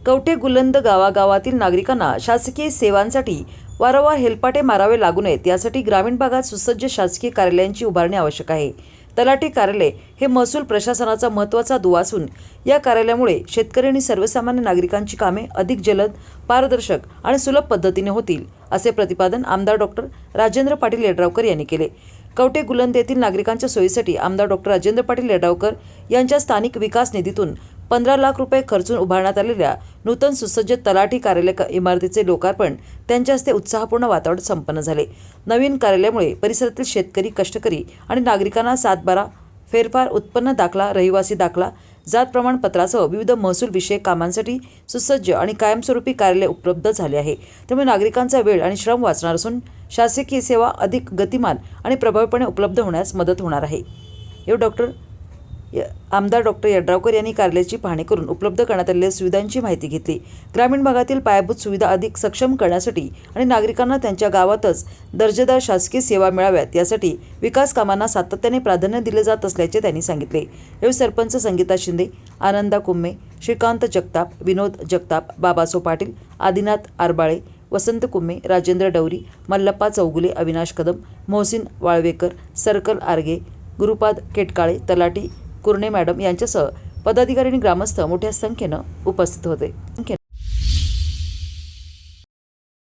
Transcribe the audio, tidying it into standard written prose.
कवठे गुलंद गावागावातील नागरिकांना शासकीय सेवांसाठी वारंवार हेलपाटे मारावे लागू नयेत यासाठी ग्रामीण भागात सुसज्ज शासकीय कार्यालयांची उभारणी आवश्यक आहे। तलाठी कार्यालय हे महसूल प्रशासनाचा महत्त्वाचा दुवा असून या कार्यालयामुळे शेतकरी आणि सर्वसामान्य नागरिकांची कामे अधिक जलद, पारदर्शक आणि सुलभ पद्धतीने होतील, असे प्रतिपादन आमदार डॉक्टर राजेंद्र पाटील यड्रावकर यांनी केले। कवठे गुलंद येथील नागरिकांच्या सोयीसाठी आमदार डॉक्टर राजेंद्र पाटील यड्रावकर यांच्या स्थानिक विकास निधीतून 15 लाख रुपये खर्चून उभारण्यात आलेल्या नूतन सुसज्ज तलाठी कार्यालय इमारतीचे लोकार्पण त्यांच्या हस्ते उत्साहपूर्ण वातावरण संपन्न झाले। नवीन कार्यालयामुळे परिसरातील शेतकरी, कष्टकरी आणि नागरिकांना 7/12 फेरफार उत्पन्न दाखला, रहिवासी दाखला, जात प्रमाणपत्रासह विविध महसूल विषयक कामांसाठी सुसज्ज आणि कायमस्वरूपी कार्यालय उपलब्ध झाले आहे। त्यामुळे नागरिकांचा वेळ आणि श्रम वाचणार असून शासकीय सेवा अधिक गतिमान आणि प्रभावीपणे उपलब्ध होण्यास मदत होणार आहे। आमदार डॉक्टर यड्रावकर यांनी कार्यालयाची पाहणी करून उपलब्ध करण्यात आलेल्या सुविधांची माहिती घेतली। ग्रामीण भागातील पायाभूत सुविधा अधिक सक्षम करण्यासाठी आणि नागरिकांना त्यांच्या गावातच दर्जेदार शासकीय सेवा मिळाव्यात यासाठी विकास कामांना सातत्याने प्राधान्य दिले जात असल्याचे त्यांनी सांगितले। यावेळी सरपंच संगीता शिंदे, आनंदा कुम्मे, श्रीकांत जगताप, विनोद जगताप, बाबासो पाटील, आदिनाथ आरबाळे, वसंत कुम्मे, राजेंद्र डवरी, मल्लप्पा चौगुले, अविनाश कदम, मोहसिन वाळवेकर, सर्कल आर्गे, गुरुपाद केटकाळे, तलाठी कुर्णे मॅडम यांच्यासह पदाधिकारी आणि ग्रामस्थ मोठ्या संख्येने उपस्थित होते।